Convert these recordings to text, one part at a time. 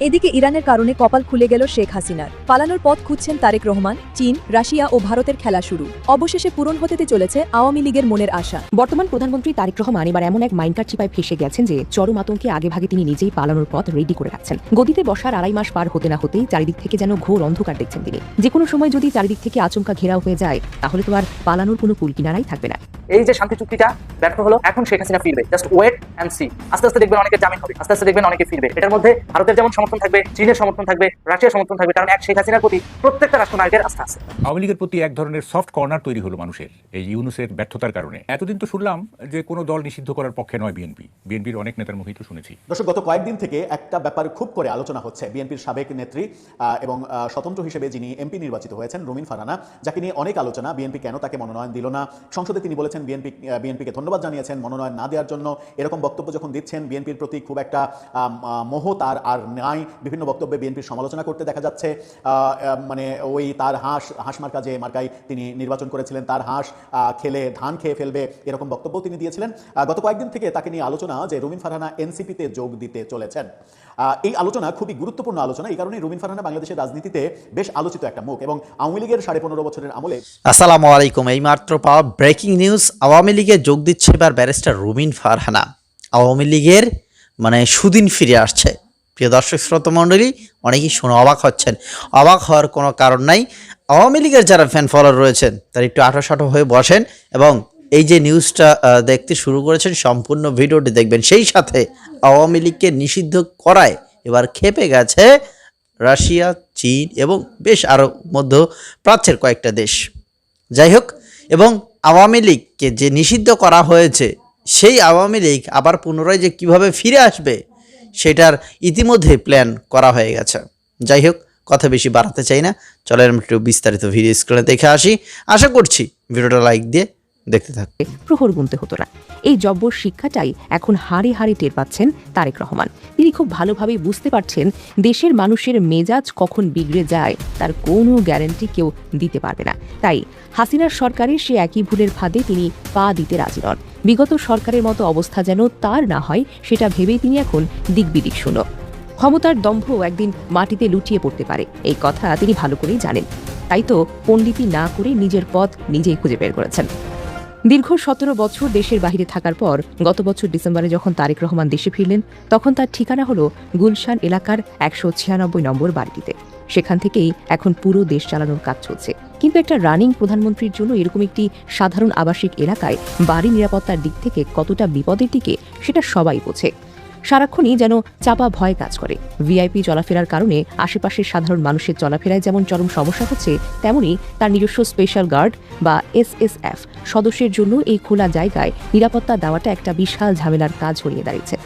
এদিকে ইরানের কারণে কপাল খুলে গেল শেখ হাসিনার। পালানোর পথ খুঁজছেন তারেক রহমান। চীন, রাশিয়া ও ভারতের খেলা শুরু। অবশেষে পূরণ হতে চলেছে আওয়ামী লীগের মনের আশা। বর্তমান প্রধানমন্ত্রী তারেক রহমান এবার এমন এক মাইন্ডকার চিপায় ফেসে গেছেন যে চরম আতঙ্কে আগেভাগে তিনি নিজেই পালানোর পথ রেডি করে রাখছেন। গদিতে বসার 2.5 মাস পার হতে না হতেই চারিদিক থেকে যেন ঘোর অন্ধকার দেখছেন তিনি। যে কোনো সময় যদি চারিদিক থেকে আচমকা ঘেরাও হয়ে যায় তাহলে তো আর পালানোর কোনো কুল কিনারাই থাকবে না। এই যে শান্তি চুক্তিটা ব্যর্থ হলো, এখন শেখ হাসিনা ফিরবে। Just wait and see. আস্তে আস্তে দেখবেন অনেকের জামিন হবে, আস্তে আস্তে দেখবেন অনেকে ফিরবে। এটার মধ্যে ভারতের যেমন সমর্থন থাকবে, চীনের সমর্থন থাকবে, রাশিয়ার সমর্থন থাকবে, কারণ এক শেখ হাসিনার প্রতি প্রত্যেকটা রাষ্ট্রনায়কের আস্থা আছে। আওয়ামী লীগের প্রতি এক ধরনের সফট কর্নার তৈরি হলো মানুষের এই ইউনূসের ব্যর্থতার কারণে। এতদিন তো শুনলাম যে কোনো দল নিষিদ্ধ করার পক্ষে নয় বিএনপির অনেক নেতার মুখেই তো শুনেছি। দর্শক, গত কয়েকদিন থেকে একটা ব্যাপার খুব করে আলোচনা হচ্ছে। বিএনপির সাবেক নেত্রী এবং স্বতন্ত্র হিসেবে যিনি এমপি নির্বাচিত হয়েছেন রুমিন ফারহানা, যাকে নিয়ে অনেক আলোচনা। বিএনপি কেন তাকে মনোনয়ন দিল না? সংসদে তিনি বলেছেন বিএনপিকে ধন্যবাদ জানিয়েছেন মনোনয়ন না দেওয়ার জন্য। এরকম বক্তব্য যখন দিচ্ছেন, বিএনপির প্রতি খুব একটা মোহ তার আর নাই। বিভিন্ন বক্তব্যে বিএনপির সমালোচনা করতে দেখা যাচ্ছে। মানে ওই তার হাঁস মার্কা, যে মার্কায় তিনি নির্বাচন করেছিলেন, তার হাঁস খেলে ধান খেয়ে ফেলবে, এরকম বক্তব্য তিনি দিয়েছিলেন। গত কয়েকদিন থেকে তাকে নিয়ে আলোচনা যে রুমিন ফারহানা এনসিপিতে যোগ দিতে চলেছেন। এই আলোচনা খুবই গুরুত্বপূর্ণ আলোচনা। এই কারণে রুমিন ফারহানা বাংলাদেশের রাজনীতিতে বেশ আলোচিত একটা মুখ, এবং আওয়ামী লীগের 15.5 বছরের আমলে। আসসালামু আলাইকুম। এই মাত্র পাওয়া ব্রেকিং নিউজ, আওয়ামী লীগে যোগ দিচ্ছে এবার ব্যারিস্টার রুমিন ফারহানা। আওয়ামী লীগের সুদিন ফিরে আসছে। প্রিয় দর্শক শ্রোতা মণ্ডলী, অনেকেই শুনে অবাক হচ্ছেন। অবাক হওয়ার কোনো কারণ নাই। আওয়ামী লীগের যারা ফ্যান ফলোয়ার রয়েছেন তারা একটু আঠাশাটো হয়ে বসেন এবং এই যে নিউজটা দেখতে শুরু করেছেন সম্পূর্ণ ভিডিওটি দেখবেন। সেই সাথে আওয়ামী লীগকে নিষিদ্ধ করায় এবার ক্ষেপে গেছে রাশিয়া, চীন এবং বেশ আরও মধ্যপ্রাচ্যের কয়েকটা দেশ। যাই হোক, এবং আওয়ামী লীগকে যে নিষিদ্ধ করা হয়েছে সেই আওয়ামী লীগ আবার পুনরায় যে কীভাবে ফিরে আসবে সেটার ইতিমধ্যে প্ল্যান করা হয়ে গেছে। যাই হোক, কথা বেশি বাড়াতে চাই না, চলেন একটু বিস্তারিত ভিডিও স্ক্রিনে দেখে আসি। আশা করছি ভিডিওটা লাইক দিয়ে দেখতে থাকবে। প্রহর গুনতে হতো না। এই জব্বর শিক্ষাটাই এখন হাড়ে হাড়ে টের পাচ্ছেন তারেক রহমান। তিনি খুব ভালোভাবেই বুঝতে পারছেন দেশের মানুষের মেজাজ কখন বিগড়ে যায় তার কোনো গ্যারান্টি কেউ দিতে পারবে না। তাই হাসিনার সরকারের সে একই ভুলের ফাঁদে তিনি পা দিতে রাজি নন। বিগত সরকারের মতো অবস্থা যেন তার না হয় সেটা ভেবেই তিনি এখন দিকবিদিক শূন্য। ক্ষমতার দম্ভ একদিন মাটিতে লুটিয়ে পড়তে পারে, এই কথা তিনি ভালো করেই জানেন। তাই তো পণ্ডিতি না করে নিজের পথ নিজেই খুঁজে বের করেছেন। দীর্ঘ 17 বছর দেশের বাইরে থাকার পর গত বছর ডিসেম্বরে যখন তারেক রহমান দেশে ফিরলেন, তখন তার ঠিকানা হলো গুলশান এলাকার 196 নম্বর বাড়িটিতে। সেখান থেকেই এখন পুরো দেশ চালানোর কাজ চলছে। কিন্তু একটা রানিং প্রধানমন্ত্রীর জন্য এরকম একটি সাধারণ আবাসিক এলাকায় বাড়ি নিরাপত্তার দিক থেকে কতটা বিপদের দিকে সেটা সবাই বোঝে। সারাক্ষণই যেন চাপা ভয় কাজ করে। ভিআইপি চলাফেরার কারণে আশেপাশের সাধারণ মানুষের চলাফেরায় যেমন চরম সমস্যা হচ্ছে, তেমনি তার নিজস্ব স্পেশাল গার্ড বা এসএসএফ সদস্যের জন্য এই খোলা জায়গায় নিরাপত্তা দেওয়াটা একটা বিশাল ঝামেলার কাজ হয়ে দাঁড়িয়েছে।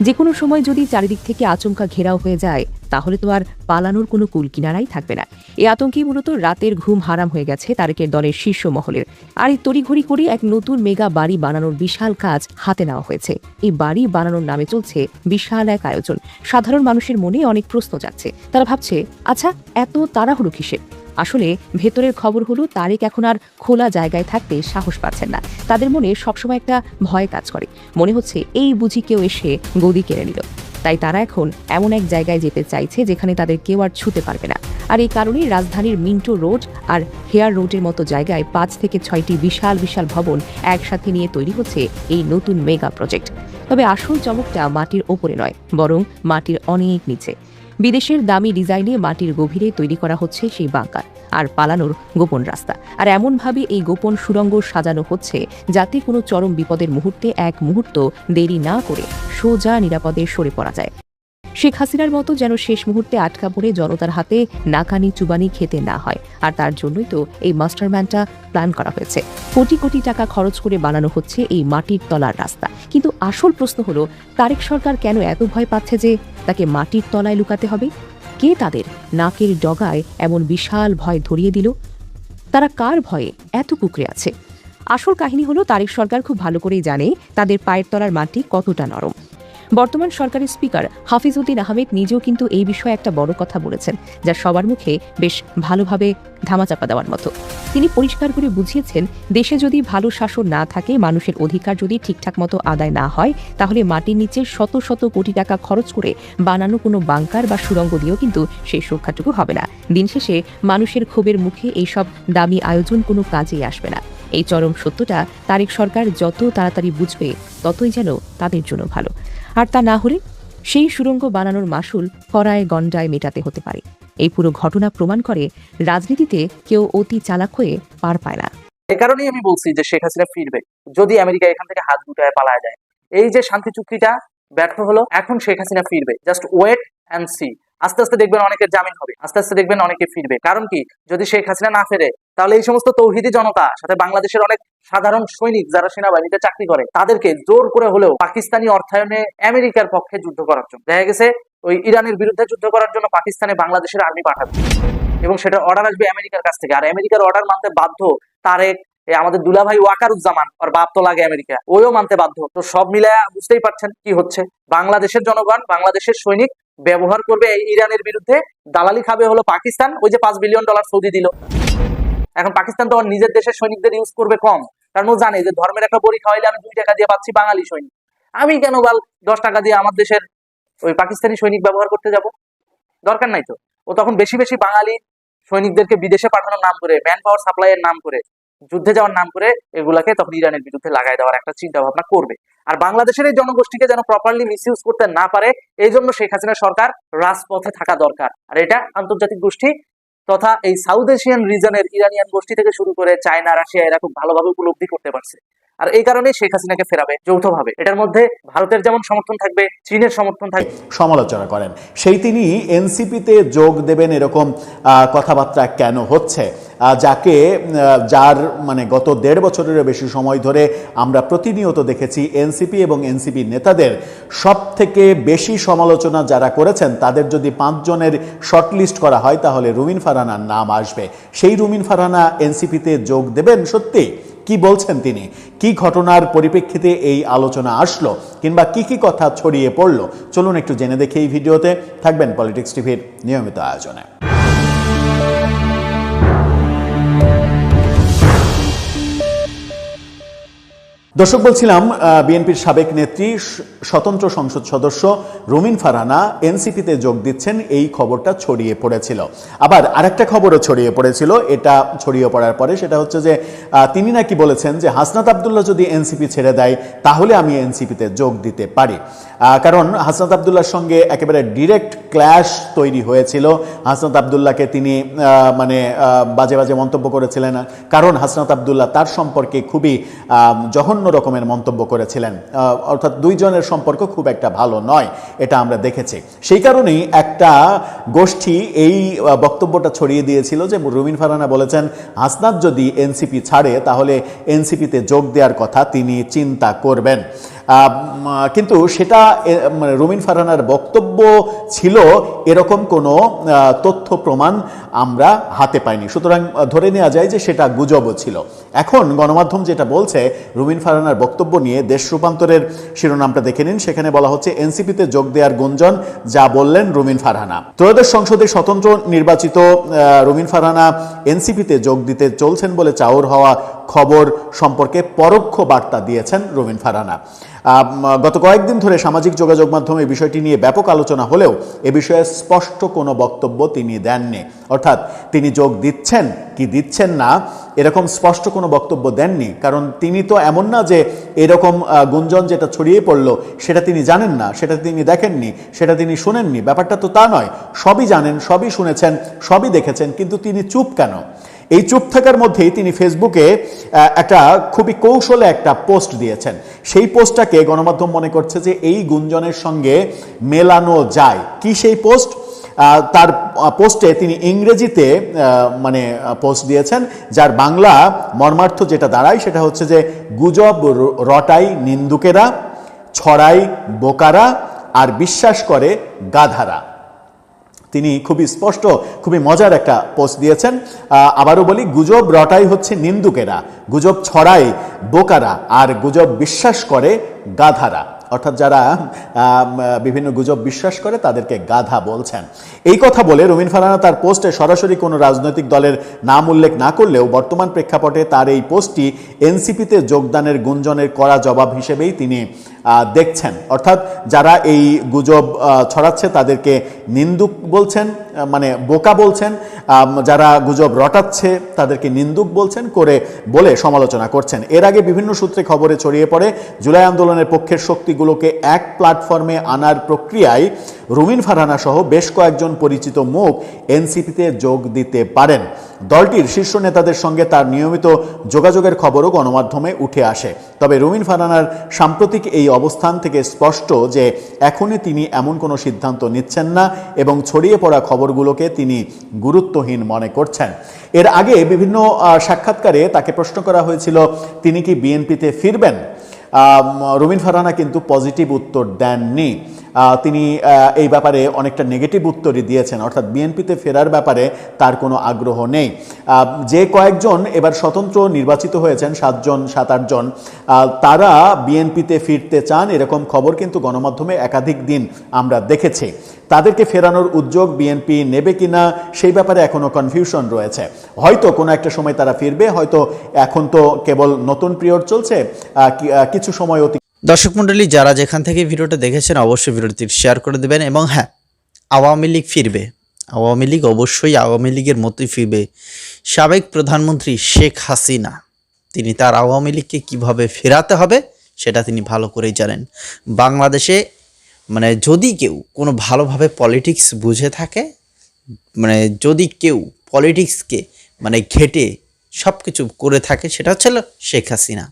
যে কোনো সময় যদি চারিদিক থেকে আচমকা ঘেরাও হয়ে যায় তাহলে তো আর পালানোর কোনো কুল কিনারাই থাকবে না। এই আতঙ্কেই মূলত রাতের ঘুম হারাম হয়ে গেছে তারেকের দলের শীর্ষ মহলের। আর এই তড়িঘড়ি করে এক নতুন মেগা বাড়ি বানানোর বিশাল কাজ হাতে নেওয়া হয়েছে। এই বাড়ি বানানোর নামে চলছে বিশাল এক আয়োজন। সাধারণ মানুষের মনে অনেক প্রশ্ন যাচ্ছে। তারা ভাবছে, আচ্ছা এত তাড়াহুড়ো কিসের? আসলে ভেতরের খবর হলো তারেক এখন আর খোলা জায়গায় থাকতে সাহস পাচ্ছেন না। তাদের মনে সবসময় একটা ভয় কাজ করে। মনে হচ্ছে এই বুঝি কেউ এসে গদি কেড়ে নিল। তাই তারা এখন এমন এক জায়গায় যেতে চাইছে যেখানে তাদের কেউ আর ছুতে পারবে না। আর এই কারণেই রাজধানীর মিন্টো রোড আর হেয়ার রোডের মতো জায়গায় 5 থেকে 6টি বিশাল বিশাল ভবন একসাথে নিয়ে তৈরি হচ্ছে এই নতুন মেগা প্রজেক্ট। তবে আসল চমকটা মাটির ওপরে নয়, বরং মাটির অনেক নিচে। বিদেশের দামি ডিজাইনে মাটির গভীরে তৈরি করা হচ্ছে সেই বাংকার আর পালানোর গোপন রাস্তা। আর এমনভাবে এই গোপন সুড়ঙ্গ সাজানো হচ্ছে যাতে কোনো চরম বিপদের মুহূর্তে এক মুহূর্ত দেরি না করে সোজা নিরাপদে সরে পড়া যায়। শেখ হাসিনার মতো যেন শেষ মুহূর্তে আটকা পড়ে জনতার হাতে নাকানি চুবানি খেতে না হয়। আর তার জন্যই তো এই মাস্টারম্যানটা প্ল্যান করা হয়েছে। কোটি কোটি টাকা খরচ করে বানানো হচ্ছে এই মাটির তলার রাস্তা। কিন্তু আসল প্রশ্ন হলো, তারেক সরকার কেন এত ভয় পাচ্ছে যে তাকে মাটির তলায় লুকাতে হবে? কে তাদের নাকের ডগায় এমন বিশাল ভয় ধরিয়ে দিল? তারা কার ভয়ে এত কুঁকড়ে আছে? আসল কাহিনী হলো, তারেক সরকার খুব ভালো করেই জানে তাদের পায়ের তলার মাটি কতটা নরম। বর্তমান সরকারের স্পিকার হাফিজউদ্দিন আহমেদ নিজেও কিন্তু এই বিষয়ে একটা বড় কথা বলেছেন, যা সবার মুখে বেশ ভালোভাবে ধামাচাপা দেওয়ার মতো। তিনি পরিষ্কার করে বুঝিয়েছেন, দেশে যদি ভালো শাসন না থাকে, মানুষের অধিকার যদি ঠিকঠাক মতো আদায় না হয়, তাহলে মাটির নিচে শত শত কোটি টাকা খরচ করে বানানো কোনো বাংকার বা সুড়ঙ্গ দিয়েও কিন্তু সেই সুরক্ষাটুকু হবে না। দিন শেষে মানুষের ক্ষোভের মুখে এইসব দামি আয়োজন কোনো কাজেই আসবে না। এই চরম সত্যটা তারেক সরকার যত তাড়াতাড়ি বুঝবে, ততই যেন তাদের জন্য ভালো। আর তা না হলে সেই সুড়ঙ্গ বানানোর মাসুল করায় গণ্ডায় মেটাতে হতে পারে। এই পুরো ঘটনা প্রমাণ করে, রাজনীতিতে কেউ অতি চালাক হয়ে পার পায় না। এই কারণেই আমি বলছি যে শেখ হাসিনা ফিরবে যদি আমেরিকা এখান থেকে হাত গুটায় পালায় যায়। এই যে শান্তি চুক্তিটা ব্যর্থ হলো, এখন শেখ হাসিনা ফিরবে, জাস্ট ওয়েট অ্যান্ড সি। আস্তে আস্তে দেখবেন অনেকের জামিন হবে, আস্তে আস্তে দেখবেন অনেকে ফিরবে। কারণ কি, যদি শেখ হাসিনা না ফেরে, তাহলে এই সমস্ত তৌহিদি জনতা, সাথে বাংলাদেশের অনেক সাধারণ সৈনিক যারা সেনাবাহিনীতে চাকরি করে, তাদেরকে জোর করে হলেও পাকিস্তানি অর্থায়নে আমেরিকার পক্ষে যুদ্ধ করার জন্য, দেখা গেছে ওই ইরানের বিরুদ্ধে যুদ্ধ করার জন্য পাকিস্তানে বাংলাদেশের আর্মি পাঠাবে, এবং সেটা অর্ডার আসবে আমেরিকার কাছ থেকে। আর আমেরিকার অর্ডার মানতে বাধ্য তারেক, আমাদের দুলাভাই ওয়াকারুজ্জামান, আর বাপ তো লাগে আমেরিকা, ওইও মানতে বাধ্য। তো সব মিলায় বুঝতেই পারছেন কি হচ্ছে। বাংলাদেশের জনগণ, বাংলাদেশের সৈনিক ব্যবহার করবে এই ইরানের বিরুদ্ধে, দালালি খাবে হলো পাকিস্তান। ওই যে $5 বিলিয়ন সৌদি দিল, এখন পাকিস্তান তো নিজের দেশের সৈনিকদের ইউজ করবে কম, কারণ ও জানে যে ধর্মের একটা বড়ি খাওয়াইলে আমি 2 টাকা দিয়ে পাচ্ছি বাঙালি সৈনিক, আমি কেন 10 টাকা দিয়ে আমার দেশের ওই পাকিস্তানি সৈনিক ব্যবহার করতে যাব? দরকার নাই তো। ও তখন বেশি বেশি বাঙালি সৈনিকদেরকে বিদেশে পাঠানোর নাম করে, ম্যান পাওয়ার সাপ্লাইয়ের নাম করে, যুদ্ধে যাওয়ার নাম করে, এগুলাকে তখন ইরানের বিরুদ্ধে লাগাই দেওয়ার একটা চিন্তা ভাবনা করবে। আর বাংলাদেশের এই জনগোষ্ঠীকে যেন প্রপারলি মিসইউজ করতে না পারে, এই জন্য শেখ হাসিনা সরকার রাজপথে থাকা দরকার। আর এটা আন্তর্জাতিক গোষ্ঠী তথা এই সাউথ এশিয়ান রিজনের ইরানিয়ান গোষ্ঠী থেকে শুরু করে চায়না, রাশিয়া, এরা খুব ভালোভাবে উপলব্ধি করতে পারছে। আর এই কারণে শেখ হাসিনাকে ফেরাবে যৌথভাবে। এটার মধ্যে ভারতের যেমন সমর্থন থাকবে, চীনের সমর্থন থাকবে। সমালোচনা করেন সেই তিনি এনসিপিতে যোগ দেবেন এরকম কথাবার্তা কেন হচ্ছে, যার মানে গত 1.5 বছরেরও বেশি সময় ধরে আমরা প্রতিনিয়ত দেখেছি এনসিপি এবং এনসিপি নেতাদের সব থেকে বেশি সমালোচনা যারা করেছেন, তাদের যদি 5 জনের শর্টলিস্ট করা হয়, তাহলে রুমিন ফারহানার নাম আসবে। সেই রুমিন ফারহানা এনসিপিতে যোগ দেবেন সত্যি? কি বলছেন তিনি? কি ঘটনার পরিপ্রেক্ষিতে এই আলোচনা আসলো, কিংবা কি কি কথা ছড়িয়ে পড়লো, চলুন একটু জেনে দেখি এই ভিডিওতে। থাকবেন পলিটিক্স টিভির নিয়মিত আয়োজনে। দর্শক, বলছিলাম বিএনপির সাবেক নেত্রী, স্বতন্ত্র সংসদ সদস্য রুমিন ফারহানা এনসিপিতে যোগ দিচ্ছেন, এই খবরটা ছড়িয়ে পড়েছিল। আবার আরেকটা খবরও ছড়িয়ে পড়েছিল। এটা ছড়িয়ে পড়ার পরে সেটা হচ্ছে যে তিনি নাকি বলেছেন যে হাসনাত আবদুল্লাহ যদি এনসিপি ছেড়ে দেয়, তাহলে আমি এনসিপিতে যোগ দিতে পারি। কারণ হাসনাত আবদুল্লাহর সঙ্গে একেবারে ডিরেক্ট ক্ল্যাশ তৈরি হয়েছিল। হাসনাত আবদুল্লাহকে তিনি বাজে বাজে মন্তব্য করেছিলেন, কারণ হাসনাত আবদুল্লাহ তার সম্পর্কে খুবই জঘন্য রকমের মন্তব্য করেছিলেন। অর্থাৎ 2 জনের সম্পর্ক খুব একটা ভালো নয়, এটা আমরা দেখেছি। সেই কারণেই একটা গোষ্ঠী এই বক্তব্যটা ছড়িয়ে দিয়েছিল যে রুমিন ফারহানা বলেছেন হাসনাত যদি এনসিপি ছাড়ে, তাহলে এনসিপিতে যোগ দেওয়ার কথা তিনি চিন্তা করবেন। কিন্তু সেটা রুমিন ফারহানার বক্তব্য ছিল, এরকম কোনো তথ্য প্রমাণ আমরা হাতে পাইনি। সুতরাং ধরে নেওয়া যায় যে সেটা গুজবও ছিল। এখন গণমাধ্যম যেটা বলছে রুমিন ফারহানার বক্তব্য নিয়ে, দেশ রূপান্তরের শিরোনামটা দেখে নিন। সেখানে বলা হচ্ছে এনসিপিতে যোগ দেওয়ার গুঞ্জন, যা বললেন রুমিন ফারহানা। ত্রয়োদশ সংসদে স্বতন্ত্র নির্বাচিত রুমিন ফারহানা এনসিপিতে যোগ দিতে চলছেন বলে চাউর হওয়া খবর সম্পর্কে পরোক্ষ বার্তা দিয়েছেন রুমিন ফারহানা। গত কয়েকদিন ধরে সামাজিক যোগাযোগ মাধ্যমে বিষয়টি নিয়ে ব্যাপক আলোচনা হলেও এ বিষয়ে স্পষ্ট কোনো বক্তব্য তিনি দেননি। অর্থাৎ তিনি যোগ দিচ্ছেন কি দিচ্ছেন না, এরকম স্পষ্ট কোনো বক্তব্য দেননি। কারণ তিনি তো এমন না যে এরকম গুঞ্জন যেটা ছড়িয়ে পড়ল সেটা তিনি জানেন না, সেটা তিনি দেখেননি, সেটা তিনি শোনেননি। ব্যাপারটা তো তা নয়, সবই জানেন, সবই শুনেছেন, সবই দেখেছেন, কিন্তু তিনি চুপ কেন? এই চুপ থাকার মধ্যেই তিনি ফেসবুকে একটা খুবই কৌশলে একটা পোস্ট দিয়েছেন। সেই পোস্টটাকে গণমাধ্যম মনে করছে যে এই গুঞ্জনের সঙ্গে মেলানো যায়। কি সেই পোস্ট? তার পোস্টে তিনি ইংরেজিতে পোস্ট দিয়েছেন, যার বাংলা মর্মার্থ যেটা দাঁড়ায় সেটা হচ্ছে যে গুজব রটাই নিন্দুকেরা, ছড়াই বোকারা, আর বিশ্বাস করে গাধারা। তিনি খুবই স্পষ্ট, খুবই মজার একটা পোস্ট দিয়েছেন। আবারও বলি, গুজব রটাই হচ্ছে নিন্দুকেরা, গুজব ছড়াই বোকারা, আর গুজব বিশ্বাস করে গাধারা। অর্থাৎ যারা বিভিন্ন গুজব বিশ্বাস করে তাদেরকে গাধা বলছেন। এই কথা বলে রুমিন ফারহানা তার পোস্টে সরাসরি কোনো রাজনৈতিক দলের নাম উল্লেখ না করলেও বর্তমান প্রেক্ষাপটে তার এই পোস্টটি এনসিপিতে যোগদানের গুঞ্জনের কড়া জবাব হিসেবেই তিনি দেখছেন। অর্থাৎ যারা এই গুজব ছড়াচ্ছে তাদেরকে নিন্দুক বলছেন, মানে বোকা বলছেন, যারা গুজব রটাচ্ছে তাদেরকে নিন্দুক বলছেন বলে সমালোচনা করছেন। এর আগে বিভিন্ন সূত্রে খবরে ছড়িয়ে পড়ে জুলাই আন্দোলনের পক্ষের শক্তিগুলোকে এক প্ল্যাটফর্মে আনার প্রক্রিয়ায় রুমিন ফারহানা সহ বেশ কয়েকজন পরিচিত মুখ এনসিপিতে যোগ দিতে পারেন। দলটির শীর্ষ নেতাদের সঙ্গে তার নিয়মিত যোগাযোগের খবরও গণমাধ্যমে উঠে আসে। তবে রুমিন ফারহানার সাম্প্রতিক এই অবস্থান থেকে স্পষ্ট যে এখনই তিনি এমন কোনো সিদ্ধান্ত নিচ্ছেন না এবং ছড়িয়ে পড়া খবরগুলোকে তিনি গুরুত্বহীন মনে করছেন। এর আগে বিভিন্ন সাক্ষাৎকারে তাকে প্রশ্ন করা হয়েছিল তিনি কি বিএনপিতে ফিরবেন। রুমিন ফারহানা কিন্তু পজিটিভ উত্তর দেননি। তিনি এই ব্যাপারে অনেকটা নেগেটিভ উত্তরই দিয়েছেন, অর্থাৎ বিএনপিতে ফেরার ব্যাপারে তার কোনো আগ্রহ নেই। যে কয়েকজন এবার স্বতন্ত্র নির্বাচিত হয়েছেন 7-8 জন, তারা বিএনপিতে ফিরতে চান এরকম খবর কিন্তু গণমাধ্যমে একাধিক দিন আমরা দেখেছি। তাদেরকে ফেরানোর উদ্যোগ বিএনপি নেবে কিনা সেই ব্যাপারে এখনো কনফিউশন রয়েছে। হয়তো কোনো একটা সময় তারা ফিরবে, হয়তো এখন তো কেবল নতুন পিরিয়ড চলছে, কিছু সময় দর্শক মণ্ডলী, যারা যেখান থেকে ভিডিওটা দেখেছেন অবশ্যই ভিডিওটি শেয়ার করে দেবেন। এবং হ্যাঁ, আওয়ামী লীগ ফিরবে, আওয়ামী লীগ অবশ্যই আওয়ামী লীগের মতোই ফিরবে। সাবেক প্রধানমন্ত্রী শেখ হাসিনা তিনি তার আওয়ামী লীগকে কীভাবে ফেরাতে হবে সেটা তিনি ভালো করেই জানেন। বাংলাদেশে মানে যদি কেউ কোনো ভালোভাবে পলিটিক্স বুঝে থাকে, মানে যদি কেউ পলিটিক্সকে মানে ঘেটে সব কিছু করে থাকে, সেটা হচ্ছে শেখ হাসিনা।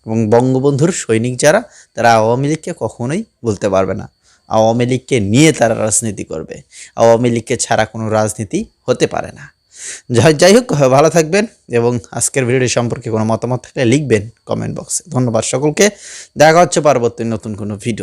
এবং বঙ্গবন্ধুর সৈনিক যারা, তারা আওয়ামী লীগকে কখনোই বলতে পারবে না। আওয়ামী লীগকে নিয়ে তারা রাজনীতি করবে, আওয়ামী লীগকে ছাড়া কোনো রাজনীতি হতে পারে না। যাই হোক, ভালো থাকবেন এবং আজকের ভিডিওটি সম্পর্কে কোনো মতামত থাকলে লিখবেন কমেন্ট বক্সে। ধন্যবাদ সকলকে, দেখা হচ্ছে পরবর্তী নতুন কোনো ভিডিও।